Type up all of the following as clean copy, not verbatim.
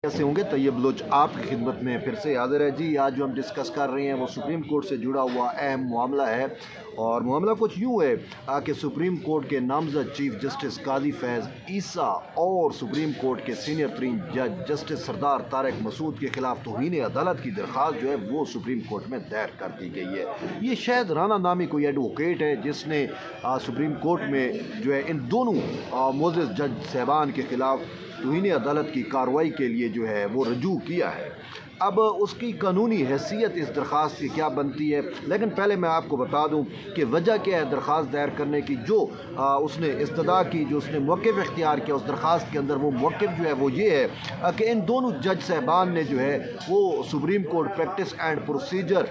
कैसे होंगे। तैयब बलोच आपकी खिदमत में फिर से हाजिर है जी। आज जो हम डिस्कस कर रहे हैं वो सुप्रीम कोर्ट से जुड़ा हुआ अहम मामला है और मामला कुछ यूँ है कि सुप्रीम कोर्ट के नामजद चीफ जस्टिस काजी फैज़ ईसा और सुप्रीम कोर्ट के सीनियर तरीन जज जस्टिस सरदार तारिक मसूद के खिलाफ तौहीन अदालत की दरख्वास्त जो है वो सुप्रीम कोर्ट में दायर कर दी गई है। ये शायद राना नामी कोई एडवोकेट है जिसने सुप्रीम कोर्ट में जो है इन दोनों मोअज़्ज़ज़ जज साहबान के खिलाफ तौहीन अदालत की कार्रवाई के लिए जो है वो रजू किया है। अब उसकी कानूनी हैसियत इस दरख्वास्त की क्या बनती है, लेकिन पहले मैं आपको बता दूं कि वजह क्या है दरख्वास्त दायर करने की। जो उसने इस्तदा की, जो उसने मौक़िफ़ इख्तियार किया उस दरख्वास्त के अंदर, वो मौक़िफ़ जो है वो ये है कि इन दोनों जज साहबान ने जो है वो supreme court practice and procedure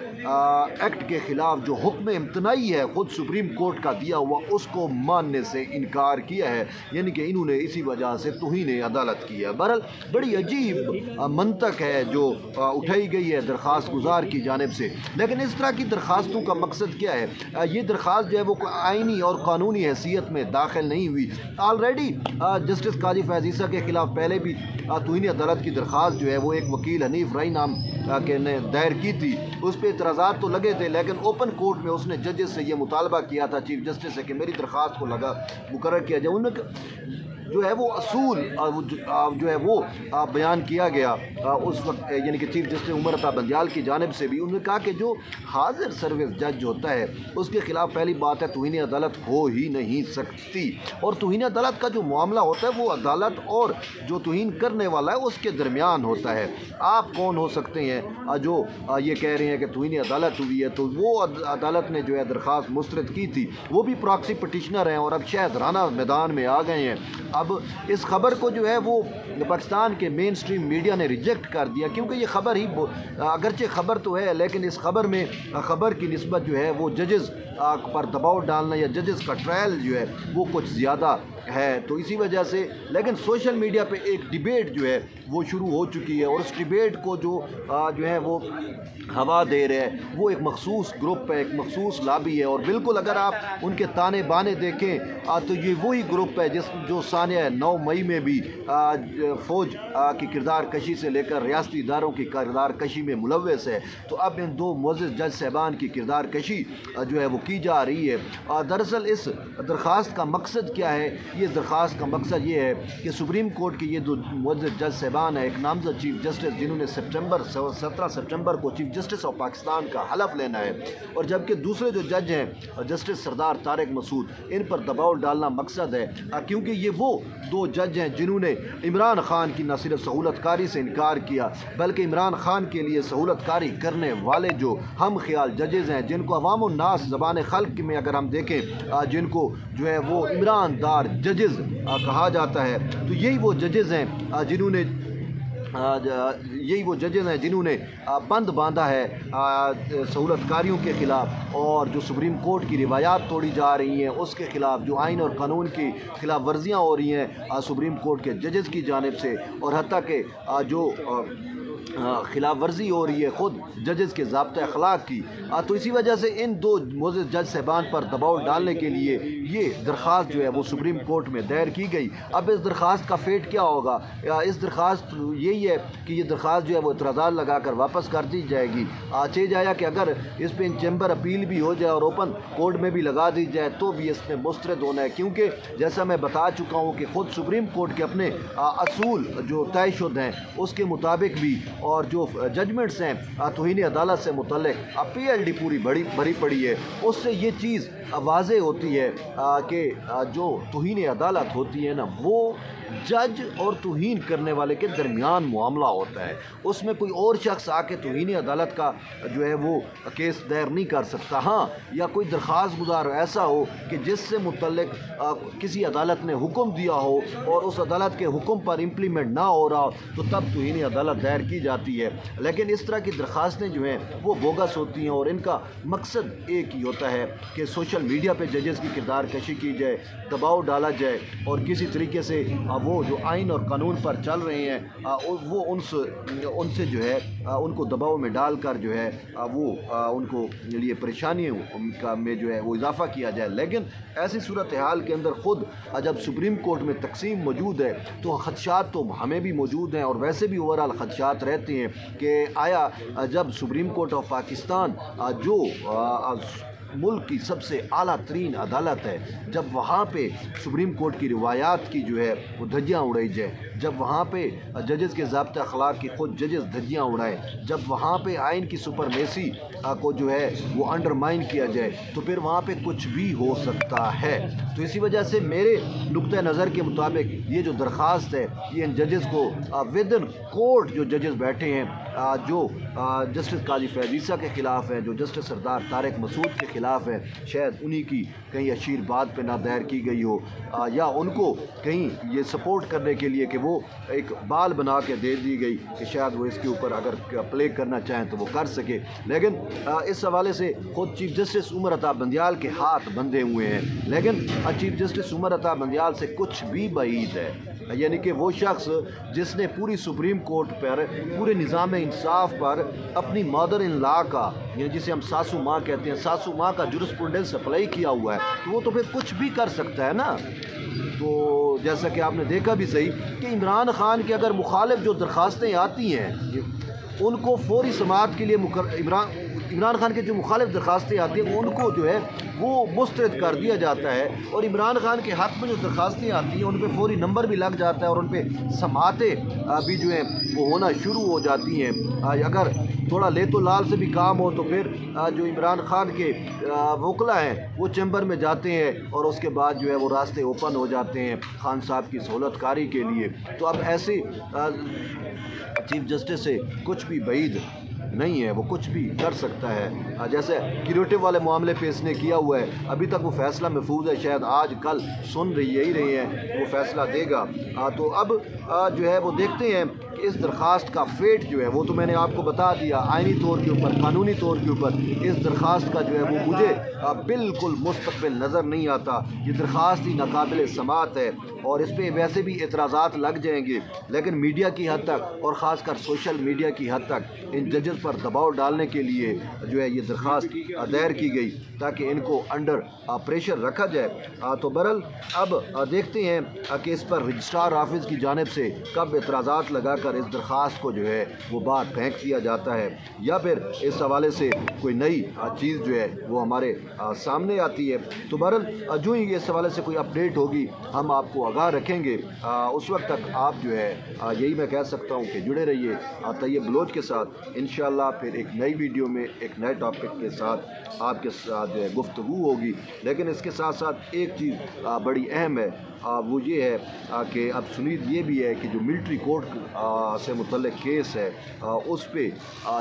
act के ख़िलाफ़ जो हुक्म इम्तनाई है ख़ुद सुप्रीम कोर्ट का दिया हुआ, उसको मानने से इनकार किया है। यानी कि इन्होंने इसी वजह से तौहीन अदालत की है। बहरहाल बड़ी अजीब मंतक है जो उठाई गई है दरख्वास्त गुजार की जानिब से। लेकिन इस तरह की दरख्वास्तों का मकसद क्या है? ये दरख्वास्त जो है वो आइनी और कानूनी हैसियत में दाखिल नहीं हुई। ऑलरेडी जस्टिस काजी फैज़ ईसा के ख़िलाफ़ पहले भी तौहीन अदालत की दरख्वास्त जो है वो एक वकील हनीफ राई नाम के ने दायर की थी। उस पर इतराज़ात तो लगे थे, लेकिन ओपन कोर्ट में उसने जजेस से ये मुतालबा किया था चीफ जस्टिस से कि मेरी दरख्वास्त को मुकर्रर किया जाए। उन्होंने जो है वो असूल जो है वो बयान किया गया उस वक्त, यानी कि चीफ जस्टिस उमर अता बंदियाल की जानिब से भी। उन्होंने कहा कि जो हाजिर सर्विस जज होता है उसके ख़िलाफ़ पहली बात है तौहीन अदालत हो ही नहीं सकती, और तौहीन अदालत का जो मामला होता है वो अदालत और जो तौहीन करने वाला है उसके दरमियान होता है। आप कौन हो सकते हैं जो ये कह रहे हैं कि तौहीन अदालत हुई है? तो वो अदालत ने जो है दरख्वास्त मुस्तरद की थी, वो भी प्रॉक्सी पटिशनर हैं और अब शायद राना मैदान में आ गए हैं। अब इस खबर को जो है वो पाकिस्तान के मेन स्ट्रीम मीडिया ने रिजेक्ट कर दिया, क्योंकि ये खबर ही अगरचे खबर तो है, लेकिन इस खबर में खबर की निस्बत जो है वो जजेस पर दबाव डालना या जजेस का ट्रायल जो है वो कुछ ज़्यादा है। तो इसी वजह से, लेकिन सोशल मीडिया पे एक डिबेट जो है वो शुरू हो चुकी है और उस डिबेट को जो है वो हवा दे रहे हैं वो एक मखसूस ग्रुप है, एक मखसूस लॉबी है। और बिल्कुल अगर आप उनके ताने बाने देखें तो ये वही ग्रुप है जो सानिया 9 मई में भी फ़ौज की किरदार कशी से लेकर रियासती इदारों की किरदार कशी में मुलव्वस है। तो अब इन दो मुअज़्ज़ज़ जज साहबान की किरदार कशी जो है वो की जा रही है। दरअसल इस दरख्वास्त का मकसद क्या है? ये दरख्वास्त का मकसद ये है कि सुप्रीम कोर्ट के ये दो मुअज़्ज़ज़ जज साहबान है, एक नामज़द चीफ जस्टिस जिन्होंने 17 सितंबर को चीफ जस्टिस ऑफ पाकिस्तान का हलफ लेना है, और जबकि दूसरे जो जज हैं जस्टिस सरदार तारिक मसूद, इन पर दबाव डालना मकसद है क्योंकि ये वो दो जज हैं जिन्होंने इमरान खान की न सिर्फ सहूलतकारी से इनकार किया बल्कि इमरान खान के लिए सहूलतकारी करने वाले जो हम ख्याल जजेज़ हैं, जिनको अवाम उन नास ज़बान खल्क में अगर हम देखें जिनको जो है वो इमरानदार जजेज़ कहा जाता है, तो यही वो जजेज़ हैं जिन्होंने बंद बांधा है सहूलतकारियों के ख़िलाफ़, और जो सुप्रीम कोर्ट की रिवायात तोड़ी जा रही हैं उसके ख़िलाफ़, जो आइन और कानून की खिलाफ वर्जियाँ हो रही हैं सुप्रीम कोर्ट के जजेस की जानिब से, और हत्ता के जो खिलाफ वर्जी हो रही है ख़ुद जजेस के ज़ाब्ता अखलाक की। तो इसी वजह से इन दो मुअज़्ज़ज़ जज साहबान पर दबाव डालने के लिए ये दरख्वास्त जो है वो सुप्रीम कोर्ट में दायर की गई। अब इस दरख्वास्त का फेट क्या होगा? इस दरख्वास्त यही है कि ये दरख्वास्त जो है वो इतराज़ात लगा कर वापस कर दी जाएगी। चे जाया कि अगर इस पर इन चैम्बर अपील भी हो जाए और ओपन कोर्ट में भी लगा दी जाए तो भी इसमें मुस्तरद होना है, क्योंकि जैसा मैं बता चुका हूँ कि ख़ुद सुप्रीम कोर्ट के अपने असूल जो तयशुदा हैं उसके मुताबिक भी, और जो जजमेंट्स हैं तौहीन अदालत से मुतल्लिक़ PLD पूरी भरी पड़ी है, उससे ये चीज़ वाज़ेह होती है कि जो तौहीन अदालत होती है ना, वो जज और तौहीन करने वाले के दरमियान मामला होता है। उसमें कोई और शख्स आके तौहीन अदालत का जो है वो केस दायर नहीं कर सकता। हाँ, या कोई दरख्वास्त गुजार ऐसा हो कि जिससे मुतल्लिक़ किसी अदालत ने हुक्म दिया हो और उस अदालत के हुक्म पर इम्प्लीमेंट ना हो रहा हो, तो तब तौहीन अदालत दायर की जाती है। लेकिन इस तरह की दरख्वास्तें जो हैं वो बोगस होती हैं और इनका मकसद एक ही होता है कि सोशल मीडिया पे जजेस की किरदार कशी की जाए, दबाव डाला जाए और किसी तरीके से وہ جو آئین اور قانون پر چل رہے ہیں وہ ان سے جو ہے ان کو دباؤ میں ڈال کر جو ہے وہ ان کو لیے پریشانیوں میں جو ہے وہ اضافہ کیا جائے. لیکن ایسی صورتحال کے اندر خود جب سپریم کورٹ میں تقسیم موجود ہے تو خدشات تو ہمیں بھی موجود ہیں، اور ویسے بھی اوورآل خدشات رہتے ہیں کہ آیا جب سپریم کورٹ آف پاکستان جو ملک کی سب سے اعلیٰ ترین عدالت ہے، جب وہاں پہ سپریم کورٹ کی روایات کی جو ہے وہ دھجیاں اڑائی جائیں، جب وہاں پہ ججز کے ضابطہ اخلاق کی خود ججز دھجیاں اڑائیں، جب وہاں پہ آئین کی سپرمیسی کو جو ہے وہ انڈرمائن کیا جائے، تو پھر وہاں پہ کچھ بھی ہو سکتا ہے. تو اسی وجہ سے میرے نقطۂ نظر کے مطابق یہ جو درخواست ہے یہ ان ججز کو ود ان کورٹ جو ججز بیٹھے ہیں، جو جسٹس قاضی فیض عیسیٰ کے خلاف ہیں، جو جسٹس سردار طارق مسعود کے خلاف ہیں، شاید انہی کی کہیں اشیر بات پہ نہ دائر کی گئی ہو، یا ان کو کہیں یہ سپورٹ کرنے کے لیے کہ وہ ایک بال بنا کے دے دی گئی کہ شاید وہ اس کے اوپر اگر پلے کرنا چاہیں تو وہ کر سکے. لیکن اس حوالے سے خود چیف جسٹس عمر عطا بندیال کے ہاتھ بندھے ہوئے ہیں. لیکن چیف جسٹس عمر عطا بندیال سے کچھ بھی بعید ہے، یعنی کہ وہ شخص جس نے پوری سپریم کورٹ پر، پورے نظام انصاف پر اپنی مادر ان لا کا، یعنی جسے ہم ساسو ماں کہتے ہیں، ساسو ماں کا جورسپروڈنس اپلائی کیا ہوا ہے، تو وہ تو پھر کچھ بھی کر سکتا ہے نا. تو جیسا کہ آپ نے دیکھا بھی صحیح کہ عمران خان کے اگر مخالف جو درخواستیں آتی ہیں ان کو فوری سماعت کے لیے عمران خان کے جو مخالف درخواستیں آتی ہیں ان کو جو ہے وہ مسترد کر دیا جاتا ہے، اور عمران خان کے حق میں جو درخواستیں آتی ہیں ان پہ فوری نمبر بھی لگ جاتا ہے، اور ان پہ سماعتیں بھی جو ہیں وہ ہونا شروع ہو جاتی ہیں. اگر تھوڑا لے تو لال سے بھی کام ہو تو پھر جو عمران خان کے وکلا ہیں وہ چیمبر میں جاتے ہیں، اور اس کے بعد جو ہے وہ راستے اوپن ہو جاتے ہیں خان صاحب کی سہولت کاری کے لیے. تو اب ایسے چیف جسٹس سے کچھ بھی بعید نہیں ہے، وہ کچھ بھی کر سکتا ہے. جیسے کریٹو والے معاملے پہ اس نے کیا ہوا ہے، ابھی تک وہ فیصلہ محفوظ ہے، شاید آج کل سن رہی ہیں وہ فیصلہ دے گا. تو اب جو ہے وہ دیکھتے ہیں کہ اس درخواست کا فیٹ جو ہے وہ تو میں نے آپ کو بتا دیا، آئینی طور کے اوپر، قانونی طور کے اوپر اس درخواست کا جو ہے وہ مجھے بالکل مستقبل نظر نہیں آتا. یہ درخواست ہی ناقابل سماعت ہے، اور اس پہ ویسے بھی اعتراضات لگ جائیں گے، لیکن میڈیا کی حد تک اور خاص کر سوشل میڈیا کی حد تک ان ججز پر دباؤ ڈالنے کے لیے جو ہے یہ درخواست دائر کی گئی تاکہ ان کو انڈر پریشر رکھا جائے. تو بہرحال اب دیکھتے ہیں کہ اس پر رجسٹرار آفس کی جانب سے کب اعتراضات لگا کر اس درخواست کو جو ہے وہ بات پھینک دیا جاتا ہے، یا پھر اس حوالے سے کوئی نئی چیز جو ہے وہ ہمارے سامنے آتی ہے. تو بہرحال جو ہی اس حوالے سے کوئی اپڈیٹ ہوگی ہم آپ کو آگاہ رکھیں گے. اس وقت تک آپ جو ہے یہی میں کہہ سکتا ہوں کہ جڑے رہیے طیب بلوچ کے ساتھ. انشاءاللہ پھر ایک نئی ویڈیو میں ایک نئے ٹاپک کے ساتھ آپ کے ساتھ جو ہے گفتگو ہوگی. لیکن اس کے ساتھ ساتھ ایک چیز بڑی اہم ہے، وہ یہ ہے کہ اب سنید یہ بھی ہے کہ جو ملٹری کورٹ سے متعلق کیس ہے اس پہ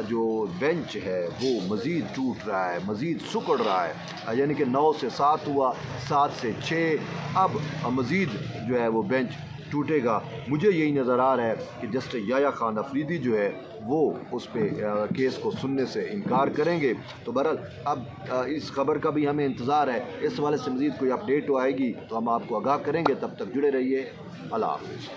جو بینچ ہے وہ مزید ٹوٹ رہا ہے، مزید سکڑ رہا ہے. یعنی کہ 9 سے 7 ہوا، 7 سے 6، اب مزید جو ہے وہ بینچ ٹوٹے گا. مجھے یہی نظر آ رہا ہے کہ جسٹس یحییٰ خان افریدی جو ہے وہ اس پہ کیس کو سننے سے انکار کریں گے. تو بہرحال اب اس خبر کا بھی ہمیں انتظار ہے. اس حوالے سے مزید کوئی اپڈیٹ آئے گی تو ہم آپ کو آگاہ کریں گے. تب تک جڑے رہیے. اللہ حافظ.